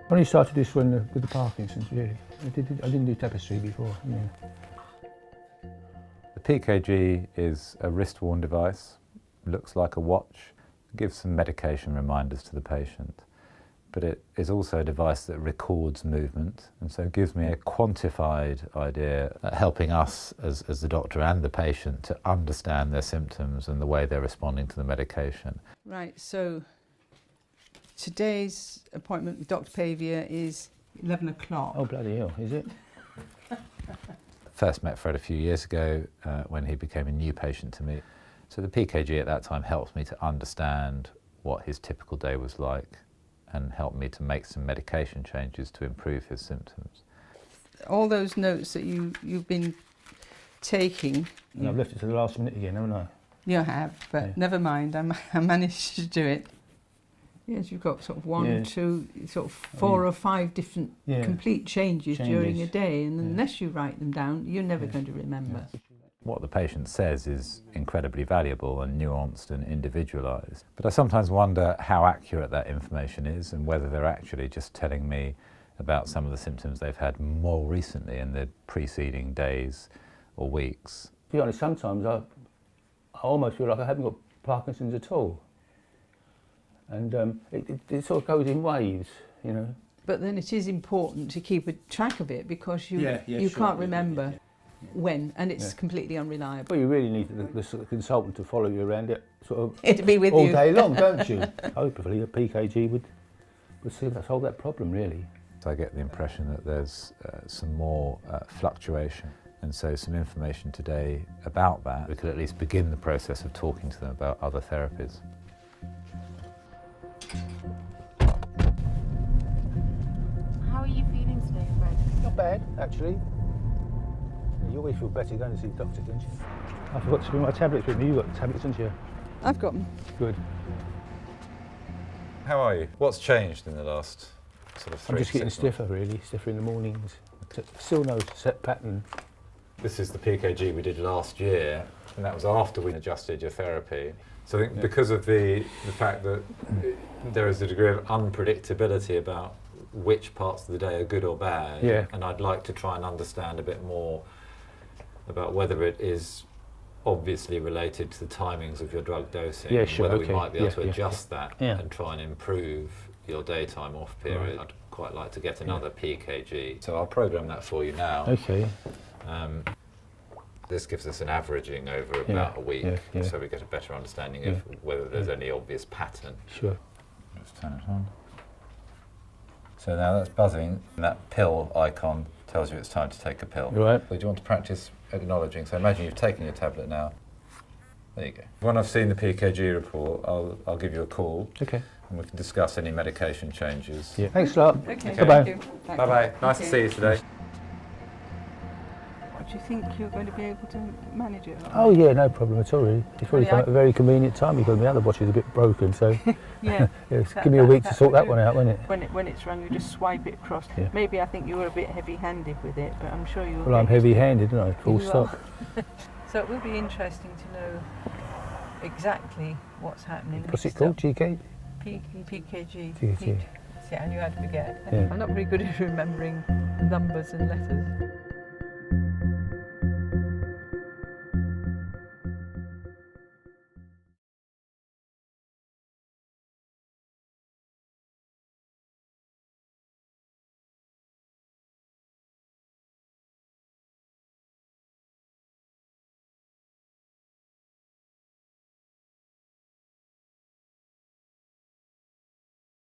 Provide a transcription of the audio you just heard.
I only started this one with the Parkinson's, really. I didn't do tapestry before. Yeah. The PKG is a wrist-worn device, looks like a watch, gives some medication reminders to the patient, but it is also a device that records movement, and so gives me a quantified idea, helping us as the doctor and the patient to understand their symptoms and the way they're responding to the medication. Right, so today's appointment with Dr. Pavia is 11 o'clock. Oh, bloody hell, is it? First met Fred a few years ago when he became a new patient to me. So the PKG at that time helped me to understand what his typical day was like and helped me to make some medication changes to improve his symptoms. All those notes that you've been taking... And I've left it to the last minute again, haven't I? You have, but yeah. Never mind, I managed to do it. Yes, you've got sort of one, two, sort of 4 or 5 different complete changes during a day, and unless you write them down, you're never going to remember. What the patient says is incredibly valuable and nuanced and individualised. But I sometimes wonder how accurate that information is and whether they're actually just telling me about some of the symptoms they've had more recently in the preceding days or weeks. To be honest, sometimes I almost feel like I haven't got Parkinson's at all. And it sort of goes in waves, you know. But then it is important to keep a track of it because you can't remember when, and it's completely unreliable. Well, you really need the sort of consultant to follow you around it, sort of It'd be with all you day long, don't you? Hopefully a PKG would solve that problem, really. So I get the impression that there's some more fluctuation, and so some information today about that. We could at least begin the process of talking to them about other therapies. How are you feeling today, Fred? Not bad, actually. You always feel better going to see the doctor, don't you? I forgot to bring my tablets with me. You've got tablets, haven't you? I've got them. Good. How are you? What's changed in the last sort of 3 I'm just getting 6 months? stiffer, really. Stiffer in the mornings. Still no set pattern. This is the PKG we did last year, and that was after we adjusted your therapy. So I think because of the fact that there is a degree of unpredictability about which parts of the day are good or bad, and I'd like to try and understand a bit more about whether it is obviously related to the timings of your drug dosing, whether we might be able to adjust that and try and improve your daytime off period. I'd quite like to get another PKG. So I'll program that for you now. Okay. This gives us an averaging over about a week, so we get a better understanding of whether there's any obvious pattern. Sure. Let's turn it on. So now that's buzzing, and that pill icon tells you it's time to take a pill. Right. So do you want to practice acknowledging? So imagine you've taken your tablet now. There you go. When I've seen the PKG report, I'll give you a call. Okay. And we can discuss any medication changes. Yeah. Thanks a lot. Okay. Bye-bye. Bye-bye. Nice to see you today. Do you think you're going to be able to manage it? Oh yeah, no problem at all, really. It's probably come at a very convenient time because my other watch is a bit broken, so give me a week to sort that one out, won't it? When it's run, you just swipe it across. Yeah. Maybe I think you were a bit heavy-handed with it, but I'm sure you'll... Well, I'm heavy-handed, aren't I? Full stop. So it will be interesting to know exactly what's happening. What's it called? GK? PKG. PKG. Yeah, I knew how to forget. Yeah. I'm not very good at remembering numbers and letters.